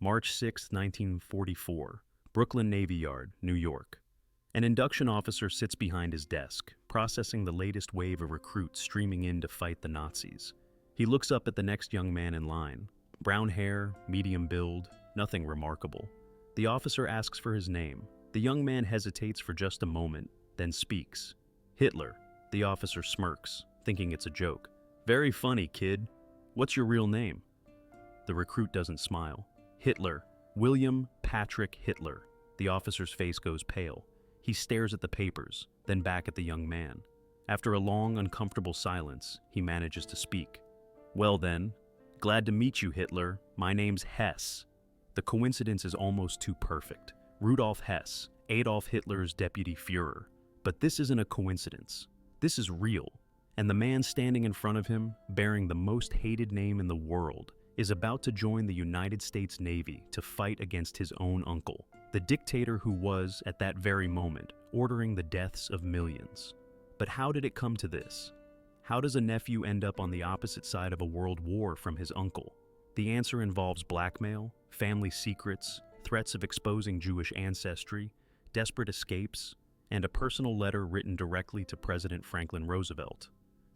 March 6, 1944, Brooklyn Navy Yard, New York. An induction officer sits behind his desk, processing the latest wave of recruits streaming in to fight the Nazis. He looks up at the next young man in line. Brown hair, medium build, nothing remarkable. The officer asks for his name. The young man hesitates for just a moment, then speaks. Hitler. The officer smirks, thinking it's a joke. Very funny, kid. What's your real name? The recruit doesn't smile. Hitler. William Patrick Hitler. The officer's face goes pale. He stares at the papers, then back at the young man. After a long, uncomfortable silence, he manages to speak. Well then, glad to meet you, Hitler. My name's Hess. The coincidence is almost too perfect. Rudolf Hess, Adolf Hitler's deputy Führer. But this isn't a coincidence. This is real. And the man standing in front of him, bearing the most hated name in the world, is about to join the United States Navy to fight against his own uncle, the dictator who was, at that very moment, ordering the deaths of millions. But how did it come to this? How does a nephew end up on the opposite side of a world war from his uncle? The answer involves blackmail, family secrets, threats of exposing Jewish ancestry, desperate escapes, and a personal letter written directly to President Franklin Roosevelt.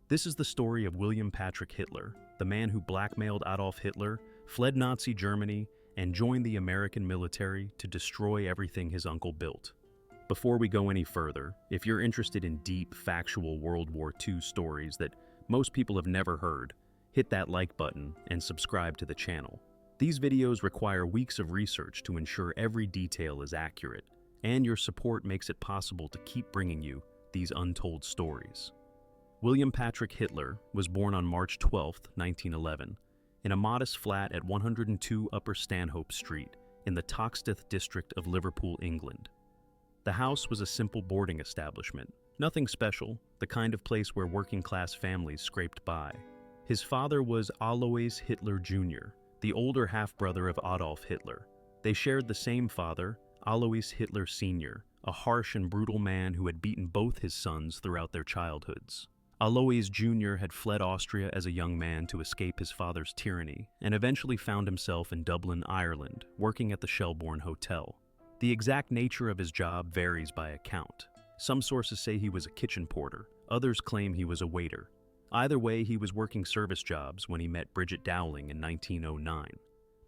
This is the story of William Patrick Hitler, the man who blackmailed Adolf Hitler, fled Nazi Germany, and joined the American military to destroy everything his uncle built. Before we go any further, if you're interested in deep, factual World War II stories that most people have never heard, hit that like button and subscribe to the channel. These videos require weeks of research to ensure every detail is accurate, and your support makes it possible to keep bringing you these untold stories. William Patrick Hitler was born on March 12, 1911, in a modest flat at 102 Upper Stanhope Street in the Toxteth district of Liverpool, England. The house was a simple boarding establishment, nothing special, the kind of place where working-class families scraped by. His father was Alois Hitler Jr., the older half-brother of Adolf Hitler. They shared the same father, Alois Hitler Sr., a harsh and brutal man who had beaten both his sons throughout their childhoods. Alois Jr. had fled Austria as a young man to escape his father's tyranny and eventually found himself in Dublin, Ireland, working at the Shelbourne Hotel. The exact nature of his job varies by account. Some sources say he was a kitchen porter, others claim he was a waiter. Either way, he was working service jobs when he met Bridget Dowling in 1909.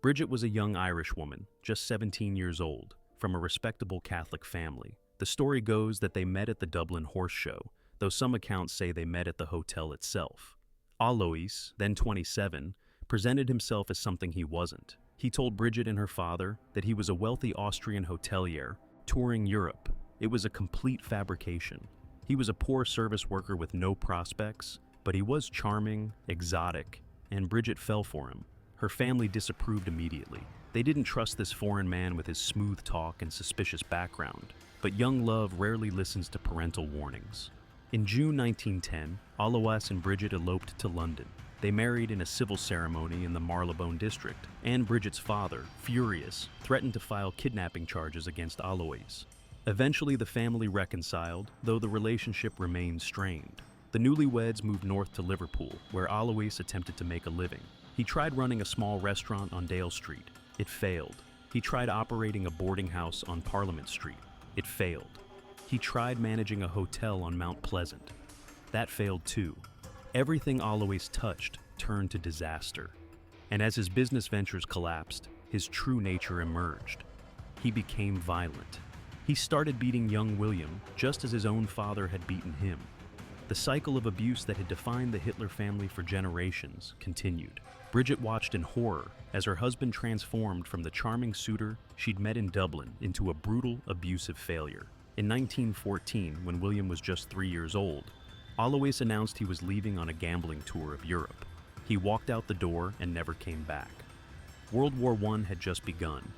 Bridget was a young Irish woman, just 17 years old, from a respectable Catholic family. The story goes that they met at the Dublin Horse Show, though some accounts say they met at the hotel itself. Alois, then 27, presented himself as something he wasn't. He told Bridget and her father that he was a wealthy Austrian hotelier touring Europe. It was a complete fabrication. He was a poor service worker with no prospects, but he was charming, exotic, and Bridget fell for him. Her family disapproved immediately. They didn't trust this foreign man with his smooth talk and suspicious background, but young love rarely listens to parental warnings. In June 1910, Alois and Bridget eloped to London. They married in a civil ceremony in the Marylebone district, and Bridget's father, furious, threatened to file kidnapping charges against Alois. Eventually, the family reconciled, though the relationship remained strained. The newlyweds moved north to Liverpool, where Alois attempted to make a living. He tried running a small restaurant on Dale Street. It failed. He tried operating a boarding house on Parliament Street. It failed. He tried managing a hotel on Mount Pleasant. That failed too. Everything Alois touched turned to disaster. And as his business ventures collapsed, his true nature emerged. He became violent. He started beating young William just as his own father had beaten him. The cycle of abuse that had defined the Hitler family for generations continued. Bridget watched in horror as her husband transformed from the charming suitor she'd met in Dublin into a brutal, abusive failure. In 1914, when William was just 3 years old, Alois announced he was leaving on a gambling tour of Europe. He walked out the door and never came back. World War I had just begun,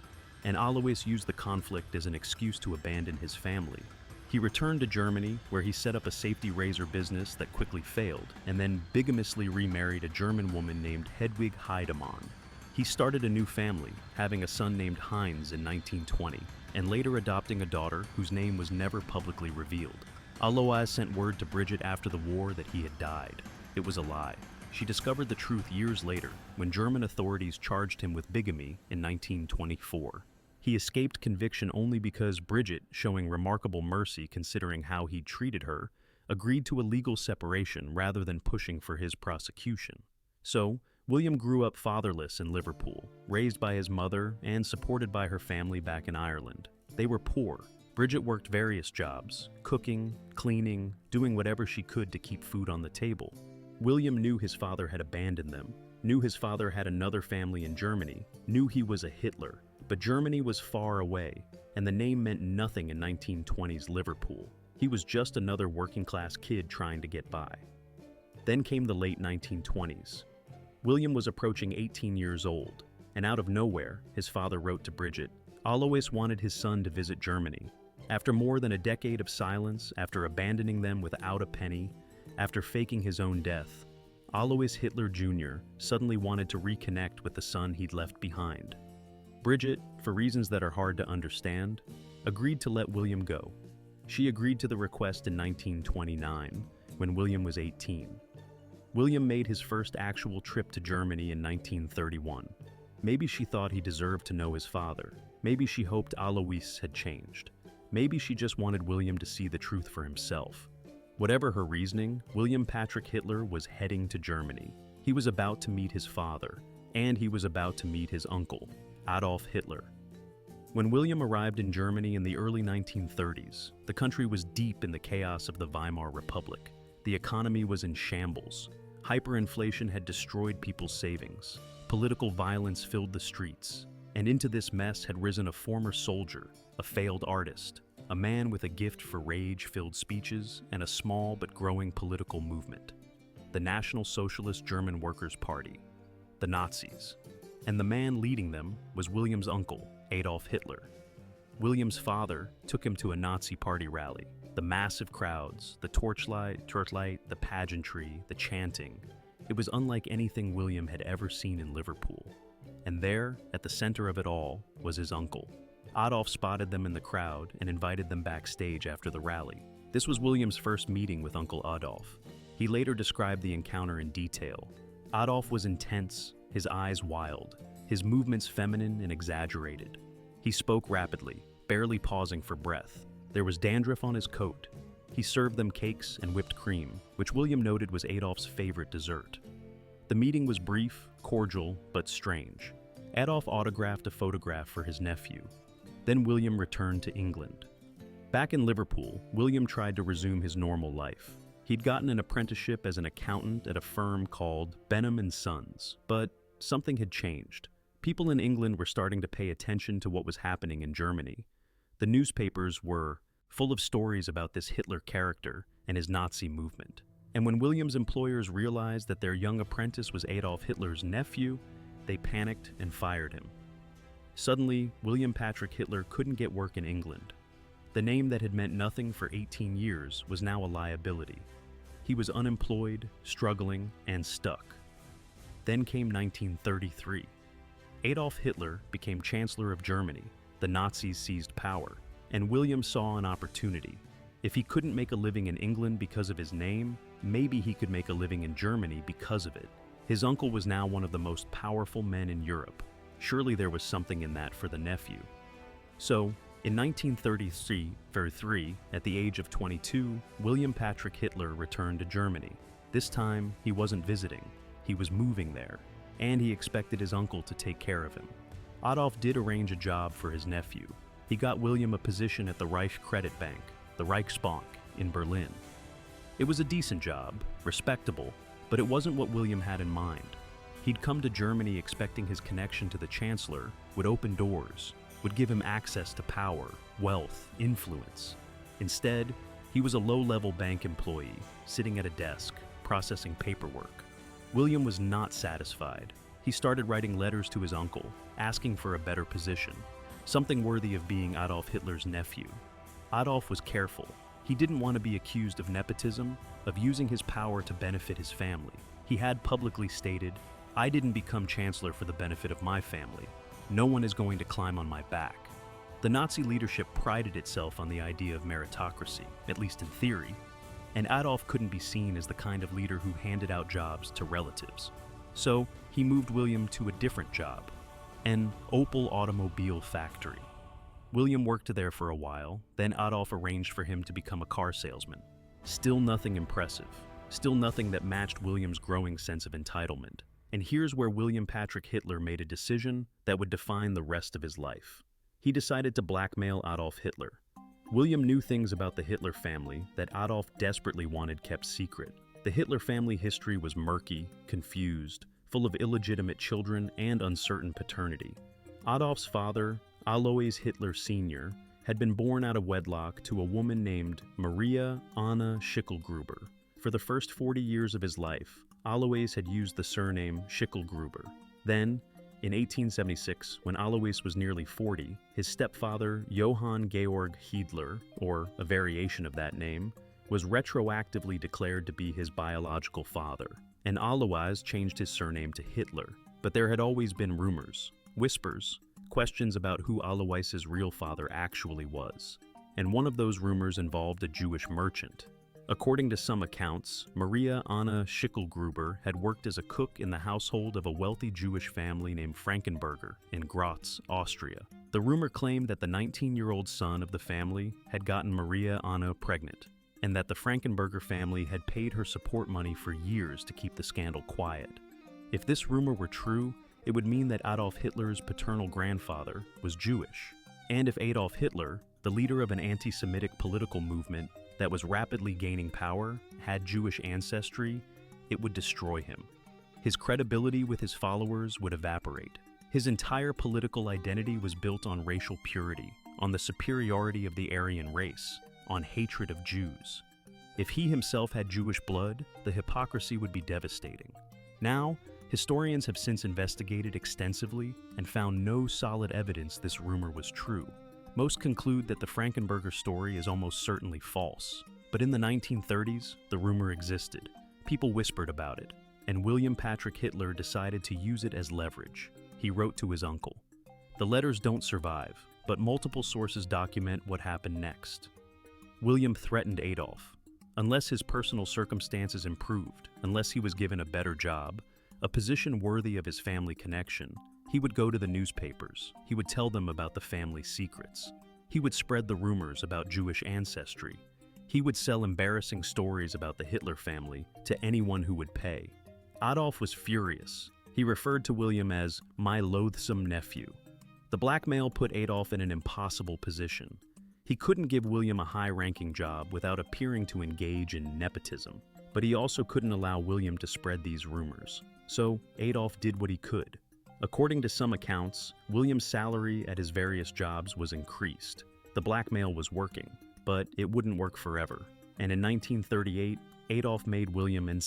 and Alois used the conflict as an excuse to abandon his family. He returned to Germany, where he set up a safety razor business that quickly failed, and then bigamously remarried a German woman named Hedwig Heidemann. He started a new family, having a son named Heinz in 1920, and later adopting a daughter whose name was never publicly revealed. Alois sent word to Bridget after the war that he had died. It was a lie. She discovered the truth years later when German authorities charged him with bigamy in 1924. He escaped conviction only because Bridget, showing remarkable mercy considering how he'd treated her, agreed to a legal separation rather than pushing for his prosecution. So, William grew up fatherless in Liverpool, raised by his mother and supported by her family back in Ireland. They were poor. Bridget worked various jobs, cooking, cleaning, doing whatever she could to keep food on the table. William knew his father had abandoned them, knew his father had another family in Germany, knew he was a Hitler, but Germany was far away, and the name meant nothing in 1920s Liverpool. He was just another working-class kid trying to get by. Then came the late 1920s. William was approaching 18 years old, and out of nowhere, his father wrote to Bridget, Alois wanted his son to visit Germany. After more than a decade of silence, after abandoning them without a penny, after faking his own death, Alois Hitler Jr. suddenly wanted to reconnect with the son he'd left behind. Bridget, for reasons that are hard to understand, agreed to let William go. She agreed to the request in 1929, when William was 18. William made his first actual trip to Germany in 1931. Maybe she thought he deserved to know his father. Maybe she hoped Alois had changed. Maybe she just wanted William to see the truth for himself. Whatever her reasoning, William Patrick Hitler was heading to Germany. He was about to meet his father, and he was about to meet his uncle, Adolf Hitler. When William arrived in Germany in the early 1930s, the country was deep in the chaos of the Weimar Republic. The economy was in shambles. Hyperinflation had destroyed people's savings. Political violence filled the streets. And into this mess had risen a former soldier, a failed artist, a man with a gift for rage-filled speeches, and a small but growing political movement. The National Socialist German Workers' Party, the Nazis. And the man leading them was William's uncle, Adolf Hitler. William's father took him to a Nazi party rally. The massive crowds, the torchlight, the pageantry, the chanting. It was unlike anything William had ever seen in Liverpool. And there, at the center of it all, was his uncle. Adolf spotted them in the crowd and invited them backstage after the rally. This was William's first meeting with Uncle Adolf. He later described the encounter in detail. Adolf was intense, his eyes wild, his movements feminine and exaggerated. He spoke rapidly, barely pausing for breath. There was dandruff on his coat. He served them cakes and whipped cream, which William noted was Adolf's favorite dessert. The meeting was brief, cordial, but strange. Adolf autographed a photograph for his nephew. Then William returned to England. Back in Liverpool, William tried to resume his normal life. He'd gotten an apprenticeship as an accountant at a firm called Benham & Sons, but something had changed. People in England were starting to pay attention to what was happening in Germany. The newspapers were full of stories about this Hitler character and his Nazi movement. And when William's employers realized that their young apprentice was Adolf Hitler's nephew, they panicked and fired him. Suddenly, William Patrick Hitler couldn't get work in England. The name that had meant nothing for 18 years was now a liability. He was unemployed, struggling, and stuck. Then came 1933. Adolf Hitler became Chancellor of Germany. The Nazis seized power, and William saw an opportunity. If he couldn't make a living in England because of his name, maybe he could make a living in Germany because of it. His uncle was now one of the most powerful men in Europe. Surely there was something in that for the nephew. So, in 1933, at the age of 22, William Patrick Hitler returned to Germany. This time, he wasn't visiting. He was moving there, and he expected his uncle to take care of him. Adolf did arrange a job for his nephew. He got William a position at the Reich Credit Bank, the Reichsbank, in Berlin. It was a decent job, respectable, but it wasn't what William had in mind. He'd come to Germany expecting his connection to the Chancellor would open doors, would give him access to power, wealth, influence. Instead, he was a low-level bank employee, sitting at a desk, processing paperwork. William was not satisfied. He started writing letters to his uncle, asking for a better position, something worthy of being Adolf Hitler's nephew. Adolf was careful. He didn't want to be accused of nepotism, of using his power to benefit his family. He had publicly stated, "I didn't become chancellor for the benefit of my family. No one is going to climb on my back." The Nazi leadership prided itself on the idea of meritocracy, at least in theory. and Adolf couldn't be seen as the kind of leader who handed out jobs to relatives. So he moved William to a different job, an Opel automobile factory. William worked there for a while, then Adolf arranged for him to become a car salesman. Still nothing impressive, still nothing that matched William's growing sense of entitlement. And here's where William Patrick Hitler made a decision that would define the rest of his life. He decided to blackmail Adolf Hitler. William knew things about the Hitler family that Adolf desperately wanted kept secret. The Hitler family history was murky, confused, full of illegitimate children and uncertain paternity. Adolf's father, Alois Hitler Sr., had been born out of wedlock to a woman named Maria Anna Schicklgruber. For the first 40 years of his life, Alois had used the surname Schicklgruber. Then, in 1876, when Alois was nearly 40, his stepfather, Johann Georg Hiedler, or a variation of that name, was retroactively declared to be his biological father, and Alois changed his surname to Hitler. But there had always been rumors, whispers, questions about who Alois's real father actually was. And one of those rumors involved a Jewish merchant. According to some accounts, Maria Anna Schicklgruber had worked as a cook in the household of a wealthy Jewish family named Frankenberger in Graz, Austria. The rumor claimed that the 19-year-old son of the family had gotten Maria Anna pregnant, and that the Frankenberger family had paid her support money for years to keep the scandal quiet. If this rumor were true, it would mean that Adolf Hitler's paternal grandfather was Jewish. And if Adolf Hitler, the leader of an anti-Semitic political movement that was rapidly gaining power, had Jewish ancestry, it would destroy him. His credibility with his followers would evaporate. His entire political identity was built on racial purity, on the superiority of the Aryan race, on hatred of Jews. If he himself had Jewish blood, the hypocrisy would be devastating. Now, historians have since investigated extensively and found no solid evidence this rumor was true. Most conclude that the Frankenberger story is almost certainly false. But in the 1930s, the rumor existed. People whispered about it, and William Patrick Hitler decided to use it as leverage. He wrote to his uncle. The letters don't survive, but multiple sources document what happened next. William threatened Adolf. Unless his personal circumstances improved, unless he was given a better job, a position worthy of his family connection, he would go to the newspapers. He would tell them about the family secrets. He would spread the rumors about Jewish ancestry. He would sell embarrassing stories about the Hitler family to anyone who would pay. Adolf was furious. He referred to William as "my loathsome nephew." The blackmail put Adolf in an impossible position. He couldn't give William a high-ranking job without appearing to engage in nepotism. But he also couldn't allow William to spread these rumors. So Adolf did what he could. According to some accounts, William's salary at his various jobs was increased. The blackmail was working, but it wouldn't work forever. And in 1938, Adolf made William an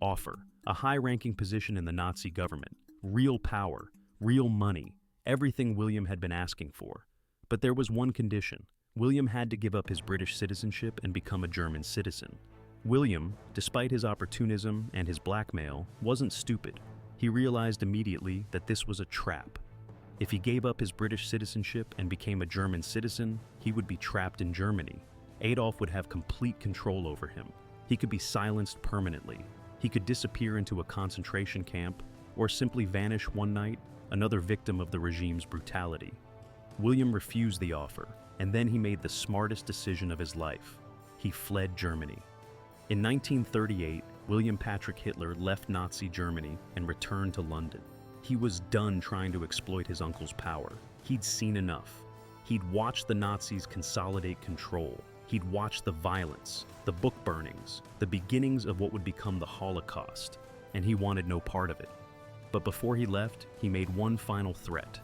offer, a high-ranking position in the Nazi government, real power, real money, everything William had been asking for. But there was one condition. William had to give up his British citizenship and become a German citizen. William, despite his opportunism and his blackmail, wasn't stupid. He realized immediately that this was a trap. If he gave up his British citizenship and became a German citizen, he would be trapped in Germany. Adolf would have complete control over him. He could be silenced permanently. He could disappear into a concentration camp, or simply vanish one night, another victim of the regime's brutality. William refused the offer, and then he made the smartest decision of his life. He fled Germany. In 1938, William Patrick Hitler left Nazi Germany and returned to London. He was done trying to exploit his uncle's power. He'd seen enough. He'd watched the Nazis consolidate control. He'd watched the violence, the book burnings, the beginnings of what would become the Holocaust, and he wanted no part of it. But before he left, he made one final threat,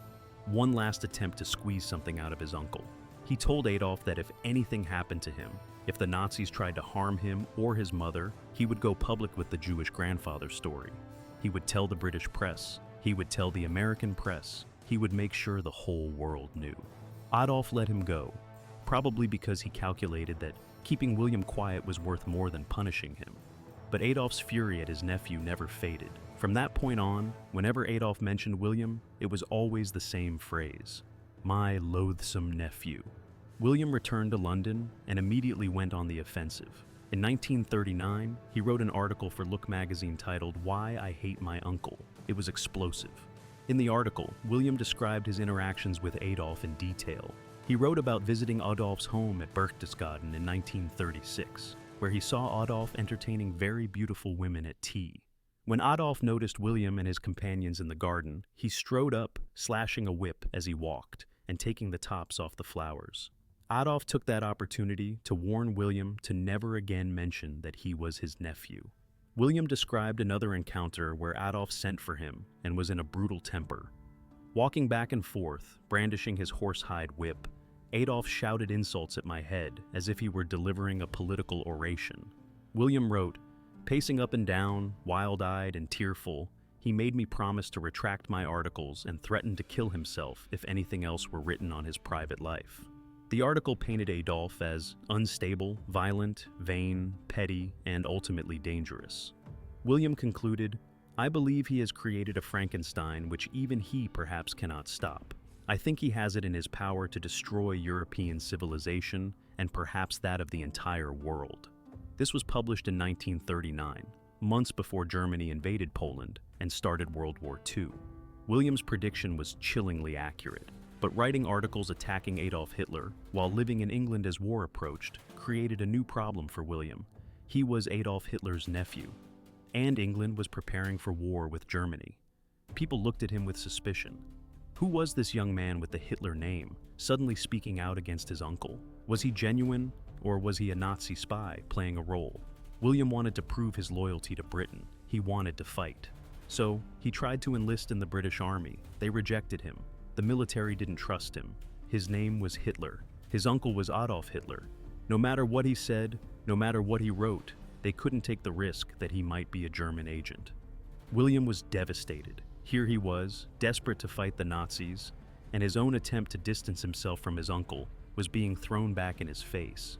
one last attempt to squeeze something out of his uncle. He told Adolf that if anything happened to him, if the Nazis tried to harm him or his mother, he would go public with the Jewish grandfather story. He would tell the British press. He would tell the American press. He would make sure the whole world knew. Adolf let him go, probably because he calculated that keeping William quiet was worth more than punishing him. But Adolf's fury at his nephew never faded. From that point on, whenever Adolf mentioned William, it was always the same phrase, "my loathsome nephew." William returned to London and immediately went on the offensive. In 1939, he wrote an article for Look magazine titled "Why I Hate My Uncle." It was explosive. In the article, William described his interactions with Adolf in detail. He wrote about visiting Adolf's home at Berchtesgaden in 1936, where he saw Adolf entertaining very beautiful women at tea. When Adolf noticed William and his companions in the garden, he strode up, slashing a whip as he walked, and taking the tops off the flowers. Adolf took that opportunity to warn William to never again mention that he was his nephew. William described another encounter where Adolf sent for him and was in a brutal temper. Walking back and forth, brandishing his horsehide whip, Adolf shouted insults at my head as if he were delivering a political oration. William wrote, "Pacing up and down, wild-eyed and tearful, he made me promise to retract my articles and threatened to kill himself if anything else were written on his private life." The article painted Adolf as unstable, violent, vain, petty, and ultimately dangerous. William concluded, "I believe he has created a Frankenstein which even he perhaps cannot stop. I think he has it in his power to destroy European civilization and perhaps that of the entire world." This was published in 1939, months before Germany invaded Poland and started World War II. William's prediction was chillingly accurate, but writing articles attacking Adolf Hitler while living in England as war approached created a new problem for William. He was Adolf Hitler's nephew, and England was preparing for war with Germany. People looked at him with suspicion. Who was this young man with the Hitler name, suddenly speaking out against his uncle? Was he genuine, or was he a Nazi spy playing a role? William wanted to prove his loyalty to Britain. He wanted to fight. So, he tried to enlist in the British Army. They rejected him. The military didn't trust him. His name was Hitler. His uncle was Adolf Hitler. No matter what he said, no matter what he wrote, they couldn't take the risk that he might be a German agent. William was devastated. Here he was, desperate to fight the Nazis, and his own attempt to distance himself from his uncle was being thrown back in his face.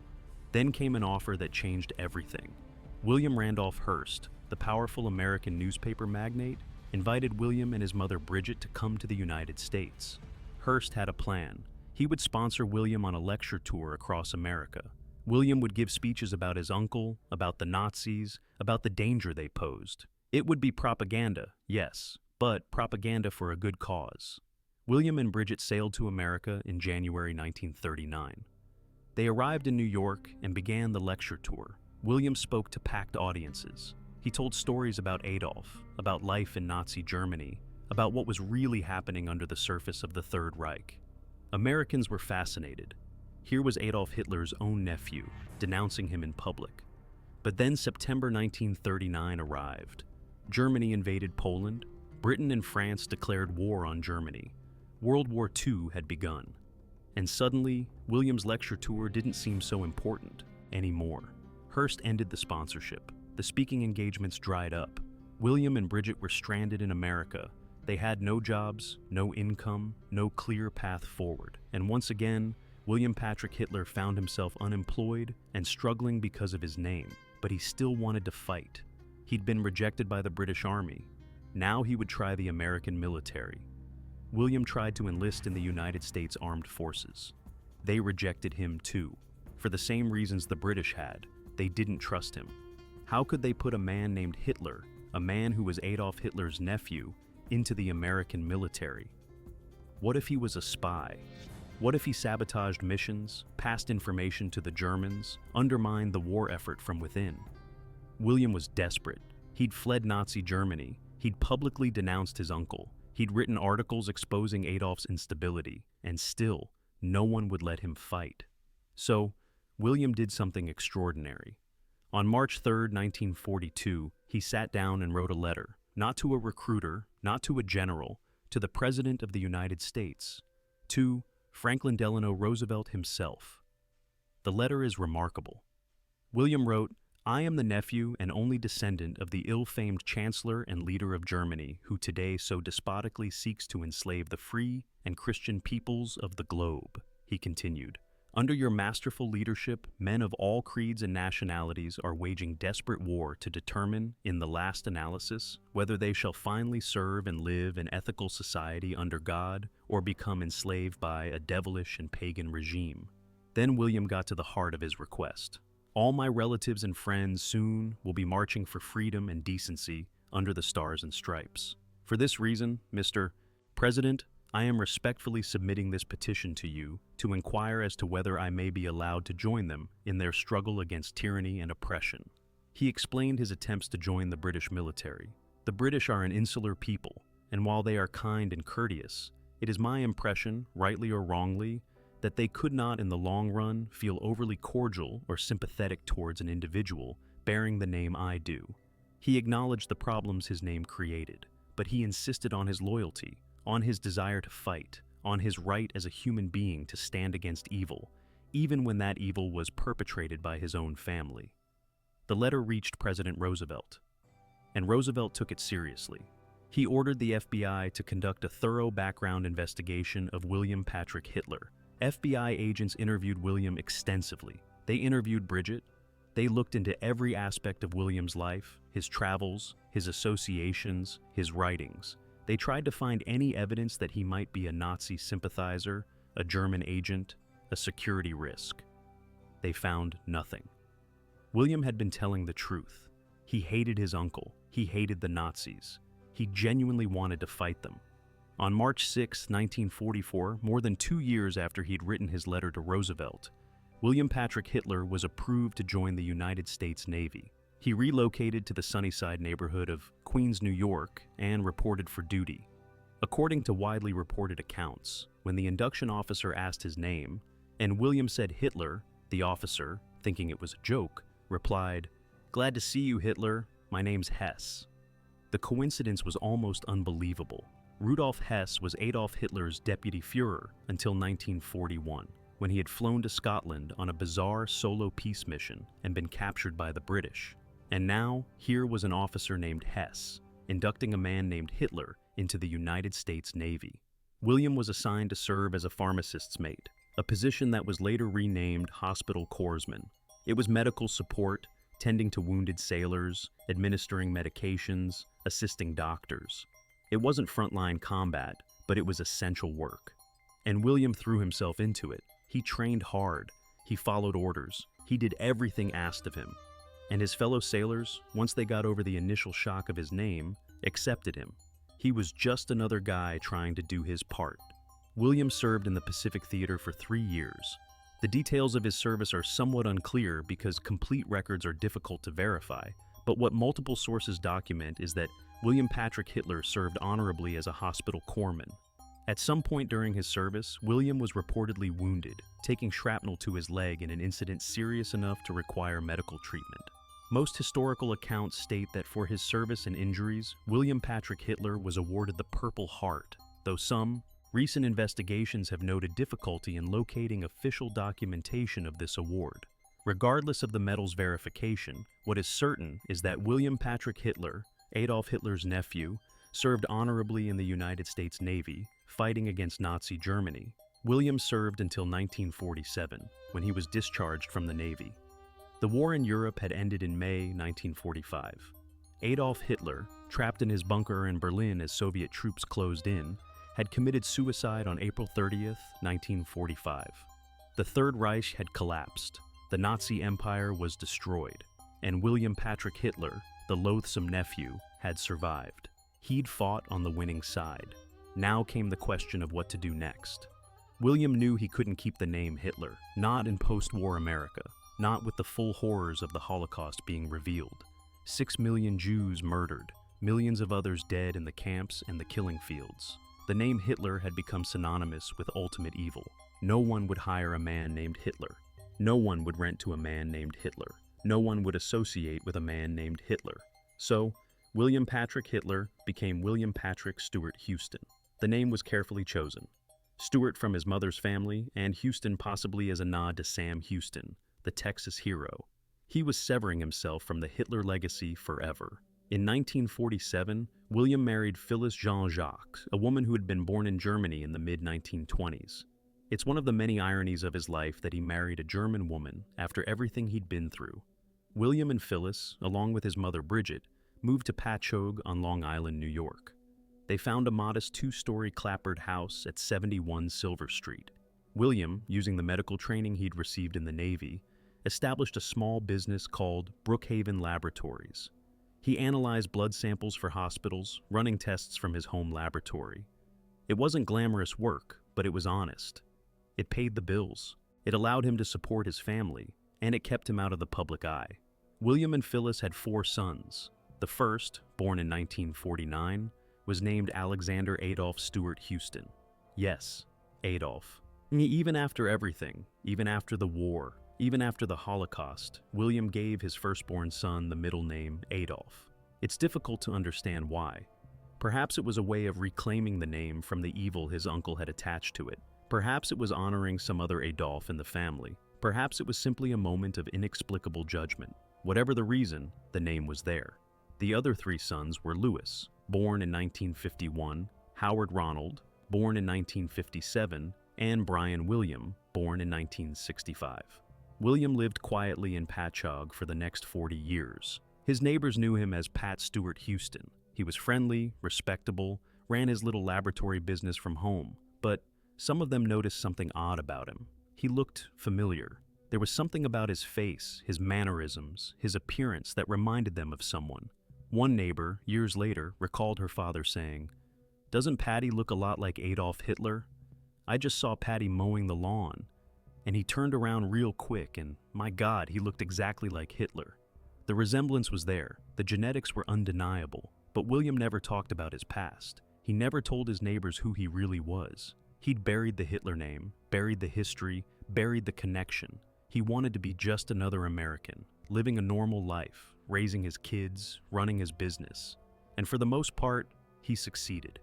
Then came an offer that changed everything. William Randolph Hearst, the powerful American newspaper magnate, invited William and his mother Bridget to come to the United States. Hearst had a plan. He would sponsor William on a lecture tour across America. William would give speeches about his uncle, about the Nazis, about the danger they posed. It would be propaganda, yes, but propaganda for a good cause. William and Bridget sailed to America in January 1939. They arrived in New York and began the lecture tour. William spoke to packed audiences. He told stories about Adolf, about life in Nazi Germany, about what was really happening under the surface of the Third Reich. Americans were fascinated. Here was Adolf Hitler's own nephew, denouncing him in public. But then September 1939 arrived. Germany invaded Poland. Britain and France declared war on Germany. World War II had begun. And suddenly, William's lecture tour didn't seem so important anymore. Hearst ended the sponsorship. The speaking engagements dried up. William and Bridget were stranded in America. They had no jobs, no income, no clear path forward. And once again, William Patrick Hitler found himself unemployed and struggling because of his name. But he still wanted to fight. He'd been rejected by the British Army. Now he would try the American military. William tried to enlist in the United States Armed Forces. They rejected him too. For the same reasons the British had. They didn't trust him. How could they put a man named Hitler, a man who was Adolf Hitler's nephew, into the American military? What if he was a spy? What if he sabotaged missions, passed information to the Germans, undermined the war effort from within? William was desperate. He'd fled Nazi Germany. He'd publicly denounced his uncle. He'd written articles exposing Adolf's instability, and still, no one would let him fight. So, William did something extraordinary. On March 3, 1942, he sat down and wrote a letter, not to a recruiter, not to a general, to the President of the United States, to Franklin Delano Roosevelt himself. The letter is remarkable. William wrote, "I am the nephew and only descendant of the ill-famed Chancellor and leader of Germany, who today so despotically seeks to enslave the free and Christian peoples of the globe," he continued. "Under your masterful leadership, men of all creeds and nationalities are waging desperate war to determine, in the last analysis, whether they shall finally serve and live in ethical society under God or become enslaved by a devilish and pagan regime." Then William got to the heart of his request. All my relatives and friends soon will be marching for freedom and decency under the stars and stripes. For this reason, Mr. President, I am respectfully submitting this petition to you to inquire as to whether I may be allowed to join them in their struggle against tyranny and oppression. He explained his attempts to join the British military. The British are an insular people, and while they are kind and courteous, it is my impression, rightly or wrongly, that they could not in the long run feel overly cordial or sympathetic towards an individual bearing the name I do. He acknowledged the problems his name created, but he insisted on his loyalty, on his desire to fight, on his right as a human being to stand against evil, even when that evil was perpetrated by his own family. The letter reached President Roosevelt, and Roosevelt took it seriously. He ordered the FBI to conduct a thorough background investigation of William Patrick Hitler. FBI agents interviewed William extensively. They interviewed Bridget. They looked into every aspect of William's life, his travels, his associations, his writings. They tried to find any evidence that he might be a Nazi sympathizer, a German agent, a security risk. They found nothing. William had been telling the truth. He hated his uncle. He hated the Nazis. He genuinely wanted to fight them. On March 6, 1944, more than 2 years after he'd written his letter to Roosevelt, William Patrick Hitler was approved to join the United States Navy. He relocated to the Sunnyside neighborhood of Queens, New York, and reported for duty. According to widely reported accounts, when the induction officer asked his name, and William said Hitler, the officer, thinking it was a joke, replied, "Glad to see you, Hitler. My name's Hess." The coincidence was almost unbelievable. Rudolf Hess was Adolf Hitler's deputy Führer until 1941, when he had flown to Scotland on a bizarre solo peace mission and been captured by the British. And now, here was an officer named Hess, inducting a man named Hitler into the United States Navy. William was assigned to serve as a pharmacist's mate, a position that was later renamed hospital corpsman. It was medical support, tending to wounded sailors, administering medications, assisting doctors. It wasn't frontline combat, but it was essential work. And William threw himself into it. He trained hard. He followed orders. He did everything asked of him. And his fellow sailors, once they got over the initial shock of his name, accepted him. He was just another guy trying to do his part. William served in the Pacific Theater for 3 years. The details of his service are somewhat unclear because complete records are difficult to verify, but what multiple sources document is that William Patrick Hitler served honorably as a hospital corpsman. At some point during his service, William was reportedly wounded, taking shrapnel to his leg in an incident serious enough to require medical treatment. Most historical accounts state that for his service and injuries, William Patrick Hitler was awarded the Purple Heart, though some recent investigations have noted difficulty in locating official documentation of this award. Regardless of the medal's verification, what is certain is that William Patrick Hitler, Adolf Hitler's nephew, served honorably in the United States Navy, fighting against Nazi Germany. William served until 1947, when he was discharged from the Navy. The war in Europe had ended in May 1945. Adolf Hitler, trapped in his bunker in Berlin as Soviet troops closed in, had committed suicide on April 30th, 1945. The Third Reich had collapsed, the Nazi Empire was destroyed, and William Patrick Hitler, the loathsome nephew, had survived. He'd fought on the winning side. Now came the question of what to do next. William knew he couldn't keep the name Hitler, not in post-war America, not with the full horrors of the Holocaust being revealed. 6 million Jews murdered, millions of others dead in the camps and the killing fields. The name Hitler had become synonymous with ultimate evil. No one would hire a man named Hitler. No one would rent to a man named Hitler. No one would associate with a man named Hitler. So, William Patrick Hitler became William Patrick Stewart Houston. The name was carefully chosen. Stewart from his mother's family, and Houston possibly as a nod to Sam Houston, the Texas hero. He was severing himself from the Hitler legacy forever. In 1947, William married Phyllis Jean-Jacques, a woman who had been born in Germany in the mid-1920s. It's one of the many ironies of his life that he married a German woman after everything he'd been through. William and Phyllis, along with his mother Bridget, moved to Patchogue on Long Island, New York. They found a modest 2-story clapboard house at 71 Silver Street. William, using the medical training he'd received in the Navy, established a small business called Brookhaven Laboratories. He analyzed blood samples for hospitals, running tests from his home laboratory. It wasn't glamorous work, but it was honest. It paid the bills. It allowed him to support his family, and it kept him out of the public eye. William and Phyllis had 4 sons. The first, born in 1949, was named Alexander Adolph Stuart Houston. Yes, Adolph. Even after everything, even after the war, even after the Holocaust, William gave his firstborn son the middle name Adolph. It's difficult to understand why. Perhaps it was a way of reclaiming the name from the evil his uncle had attached to it. Perhaps it was honoring some other Adolph in the family. Perhaps it was simply a moment of inexplicable judgment. Whatever the reason, the name was there. The other 3 sons were Louis, born in 1951, Howard Ronald, born in 1957, and Brian William, born in 1965. William lived quietly in Patchogue for the next 40 years. His neighbors knew him as Pat Stuart Houston. He was friendly, respectable, ran his little laboratory business from home, but some of them noticed something odd about him. He looked familiar. There was something about his face, his mannerisms, his appearance that reminded them of someone. One neighbor, years later, recalled her father saying, "Doesn't Patty look a lot like Adolf Hitler? I just saw Patty mowing the lawn, and he turned around real quick, and my God, he looked exactly like Hitler." The resemblance was there. The genetics were undeniable. But William never talked about his past. He never told his neighbors who he really was. He'd buried the Hitler name, buried the history, buried the connection. He wanted to be just another American, living a normal life, raising his kids, running his business. And for the most part, he succeeded.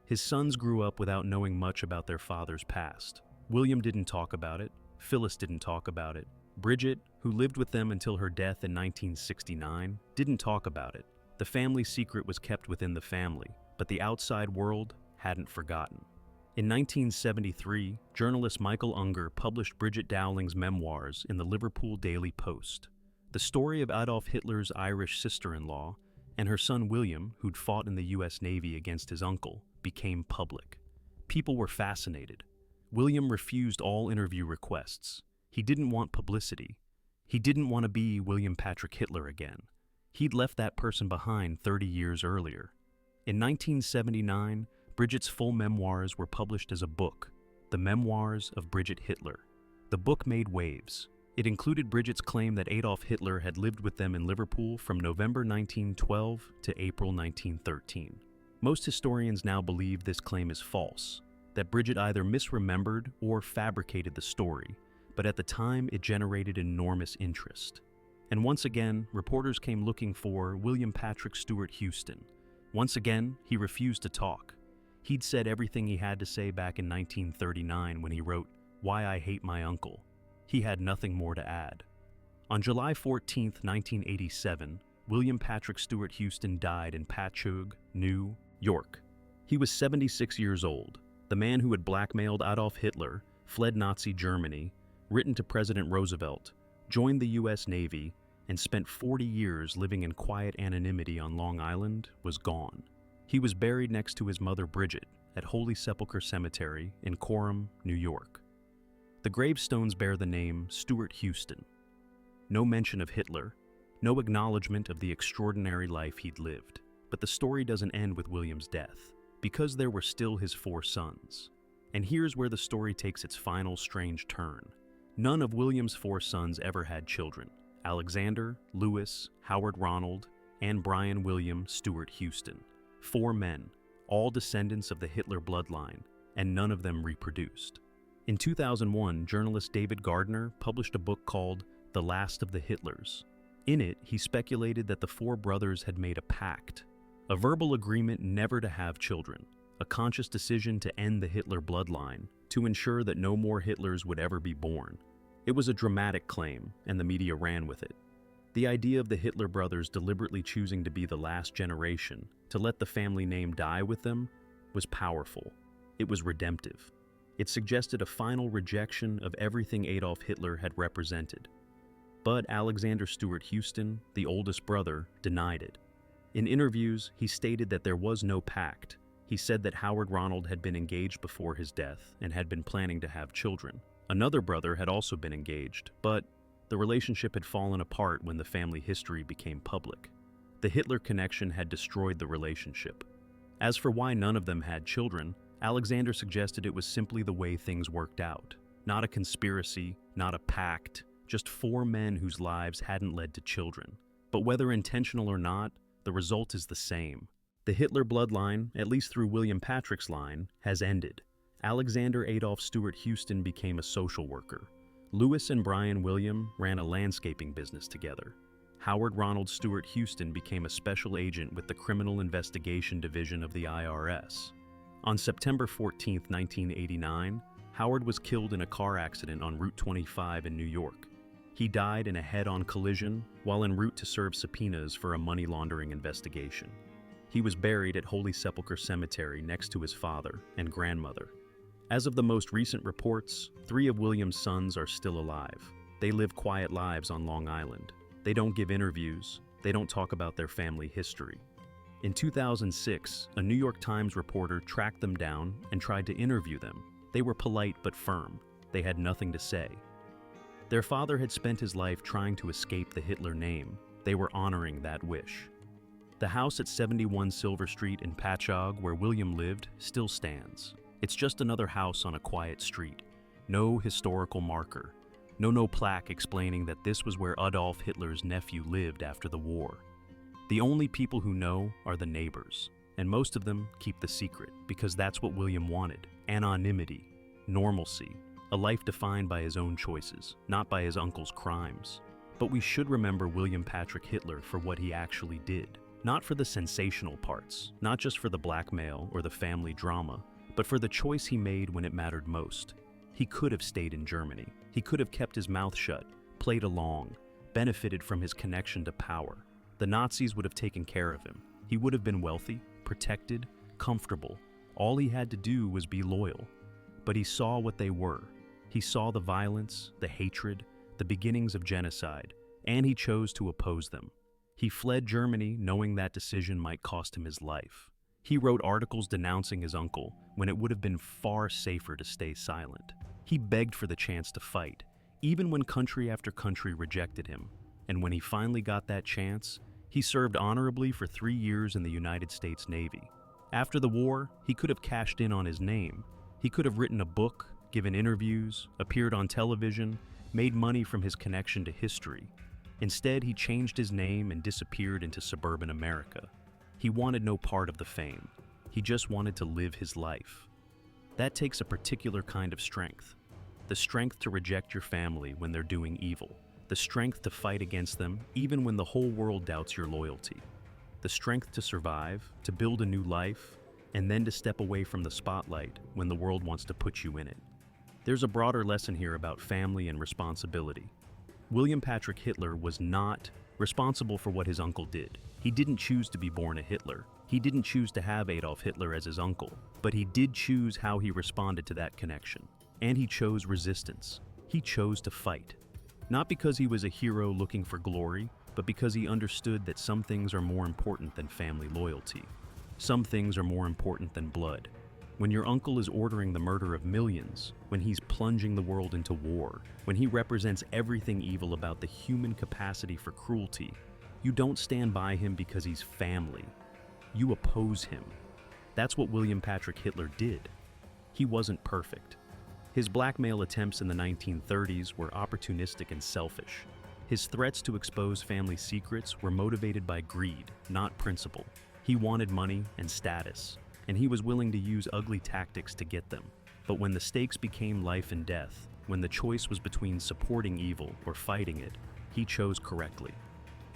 His sons grew up without knowing much about their father's past. William didn't talk about it. Phyllis didn't talk about it. Bridget, who lived with them until her death in 1969, didn't talk about it. The family secret was kept within the family, but the outside world hadn't forgotten. In 1973, journalist Michael Unger published Bridget Dowling's memoirs in the Liverpool Daily Post. The story of Adolf Hitler's Irish sister-in-law and her son William, who'd fought in the US Navy against his uncle, became public. People were fascinated. William refused all interview requests. He didn't want publicity. He didn't want to be William Patrick Hitler again. He'd left that person behind 30 years earlier. In 1979, Bridget's full memoirs were published as a book, The Memoirs of Bridget Hitler. The book made waves. It included Bridget's claim that Adolf Hitler had lived with them in Liverpool from November 1912 to April 1913. Most historians now believe this claim is false, that Bridget either misremembered or fabricated the story, but at the time it generated enormous interest. And once again, reporters came looking for William Patrick Stuart Houston. Once again, he refused to talk. He'd said everything he had to say back in 1939 when he wrote, "Why I Hate My Uncle." He had nothing more to add. On July 14, 1987, William Patrick Stuart Houston died in Patchogue, New York. He was 76 years old. The man who had blackmailed Adolf Hitler, fled Nazi Germany, written to President Roosevelt, joined the US Navy, and spent 40 years living in quiet anonymity on Long Island, was gone. He was buried next to his mother Bridget at Holy Sepulchre Cemetery in Coram, New York. The gravestones bear the name Stuart Houston. No mention of Hitler, no acknowledgement of the extraordinary life he'd lived. But the story doesn't end with William's death, because there were still his 4 sons. And here's where the story takes its final strange turn. None of William's 4 sons ever had children. Alexander, Louis, Howard Ronald, and Brian William Stuart Houston. 4 men, all descendants of the Hitler bloodline, and none of them reproduced. In 2001, journalist David Gardner published a book called The Last of the Hitlers. In it, he speculated that the 4 brothers had made a pact, a verbal agreement never to have children, a conscious decision to end the Hitler bloodline, to ensure that no more Hitlers would ever be born. It was a dramatic claim, and the media ran with it. The idea of the Hitler brothers deliberately choosing to be the last generation, to let the family name die with them, was powerful. It was redemptive. It suggested a final rejection of everything Adolf Hitler had represented. But Alexander Stuart Houston, the oldest brother, denied it. In interviews, he stated that there was no pact. He said that Howard Ronald had been engaged before his death and had been planning to have children. Another brother had also been engaged, but The relationship had fallen apart when the family history became public. The Hitler connection had destroyed the relationship. As for why none of them had children, Alexander suggested it was simply the way things worked out. Not a conspiracy, not a pact, just four men whose lives hadn't led to children. But whether intentional or not, the result is the same. The Hitler bloodline, at least through William Patrick's line, has ended. Alexander Adolf Stuart Houston became a social worker. Louis and Brian William ran a landscaping business together. Howard Ronald Stuart Houston became a special agent with the Criminal Investigation Division of the IRS. On September 14, 1989, Howard was killed in a car accident on Route 25 in New York. He died in a head-on collision while en route to serve subpoenas for a money laundering investigation. He was buried at Holy Sepulchre Cemetery next to his father and grandmother. As of the most recent reports, 3 of William's sons are still alive. They live quiet lives on Long Island. They don't give interviews. They don't talk about their family history. In 2006, a New York Times reporter tracked them down and tried to interview them. They were polite but firm. They had nothing to say. Their father had spent his life trying to escape the Hitler name. They were honoring that wish. The house at 71 Silver Street in Patchogue, where William lived, still stands. It's just another house on a quiet street. No historical marker. No plaque explaining that this was where Adolf Hitler's nephew lived after the war. The only people who know are the neighbors, and most of them keep the secret because that's what William wanted. Anonymity, normalcy, a life defined by his own choices, not by his uncle's crimes. But we should remember William Patrick Hitler for what he actually did. Not for the sensational parts, not just for the blackmail or the family drama, but for the choice he made when it mattered most. He could have stayed in Germany. He could have kept his mouth shut, played along, benefited from his connection to power. The Nazis would have taken care of him. He would have been wealthy, protected, comfortable. All he had to do was be loyal. But he saw what they were. He saw the violence, the hatred, the beginnings of genocide, and he chose to oppose them. He fled Germany knowing that decision might cost him his life. He wrote articles denouncing his uncle when it would have been far safer to stay silent. He begged for the chance to fight, even when country after country rejected him. And when he finally got that chance, he served honorably for 3 years in the United States Navy. After the war, he could have cashed in on his name. He could have written a book, given interviews, appeared on television, made money from his connection to history. Instead, he changed his name and disappeared into suburban America. He wanted no part of the fame. He just wanted to live his life. That takes a particular kind of strength. The strength to reject your family when they're doing evil. The strength to fight against them even when the whole world doubts your loyalty. The strength to survive, to build a new life, and then to step away from the spotlight when the world wants to put you in it. There's a broader lesson here about family and responsibility. William Patrick Hitler was not responsible for what his uncle did. He didn't choose to be born a Hitler. He didn't choose to have Adolf Hitler as his uncle, but he did choose how he responded to that connection. And he chose resistance. He chose to fight. Not because he was a hero looking for glory, but because he understood that some things are more important than family loyalty. Some things are more important than blood. When your uncle is ordering the murder of millions, when he's plunging the world into war, when he represents everything evil about the human capacity for cruelty, you don't stand by him because he's family. You oppose him. That's what William Patrick Hitler did. He wasn't perfect. His blackmail attempts in the 1930s were opportunistic and selfish. His threats to expose family secrets were motivated by greed, not principle. He wanted money and status, and he was willing to use ugly tactics to get them. But when the stakes became life and death, when the choice was between supporting evil or fighting it, he chose correctly.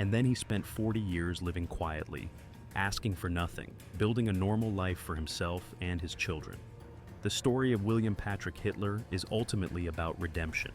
And then he spent 40 years living quietly, asking for nothing, building a normal life for himself and his children. The story of William Patrick Hitler is ultimately about redemption,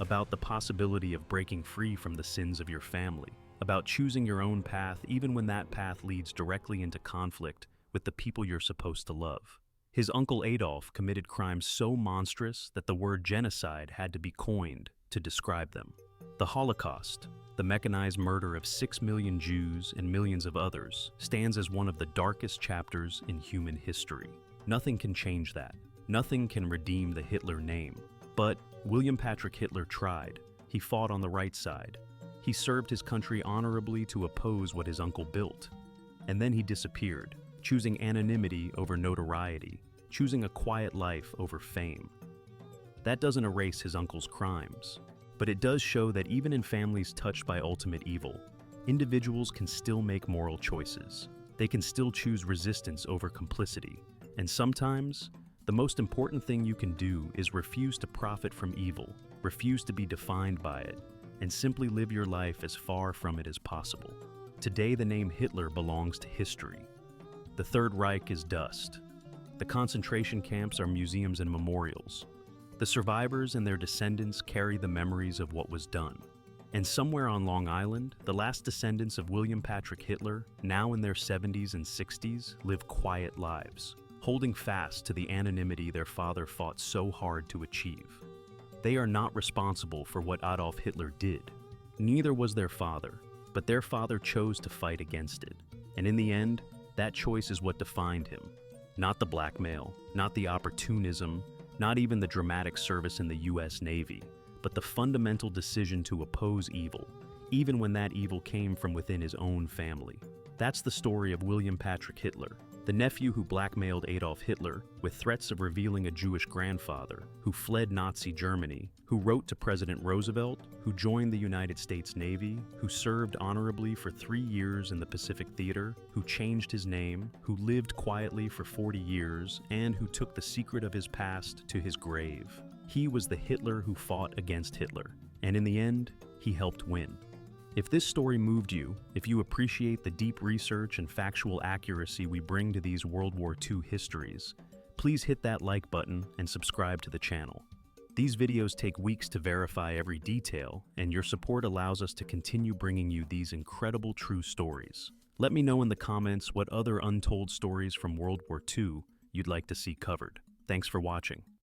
about the possibility of breaking free from the sins of your family, about choosing your own path even when that path leads directly into conflict with the people you're supposed to love. His uncle Adolf committed crimes so monstrous that the word genocide had to be coined to describe them. The Holocaust, the mechanized murder of 6 million Jews and millions of others, stands as one of the darkest chapters in human history. Nothing can change that. Nothing can redeem the Hitler name. But William Patrick Hitler tried. He fought on the right side. He served his country honorably to oppose what his uncle built. And then he disappeared, choosing anonymity over notoriety, choosing a quiet life over fame. That doesn't erase his uncle's crimes, but it does show that even in families touched by ultimate evil, individuals can still make moral choices. They can still choose resistance over complicity. And sometimes, the most important thing you can do is refuse to profit from evil, refuse to be defined by it, and simply live your life as far from it as possible. Today, the name Hitler belongs to history. The Third Reich is dust. The concentration camps are museums and memorials. The survivors and their descendants carry the memories of what was done. And somewhere on Long Island, the last descendants of William Patrick Hitler, now in their 70s and 60s, live quiet lives, holding fast to the anonymity their father fought so hard to achieve. They are not responsible for what Adolf Hitler did. Neither was their father, but their father chose to fight against it. And in the end, that choice is what defined him. Not the blackmail, not the opportunism, not even the dramatic service in the US Navy, but the fundamental decision to oppose evil, even when that evil came from within his own family. That's the story of William Patrick Hitler, the nephew who blackmailed Adolf Hitler with threats of revealing a Jewish grandfather, who fled Nazi Germany, who wrote to President Roosevelt, who joined the United States Navy, who served honorably for 3 years in the Pacific Theater, who changed his name, who lived quietly for 40 years, and who took the secret of his past to his grave. He was the Hitler who fought against Hitler, and in the end, he helped win. If this story moved you, if you appreciate the deep research and factual accuracy we bring to these World War II histories, please hit that like button and subscribe to the channel. These videos take weeks to verify every detail, and your support allows us to continue bringing you these incredible true stories. Let me know in the comments what other untold stories from World War II you'd like to see covered. Thanks for watching.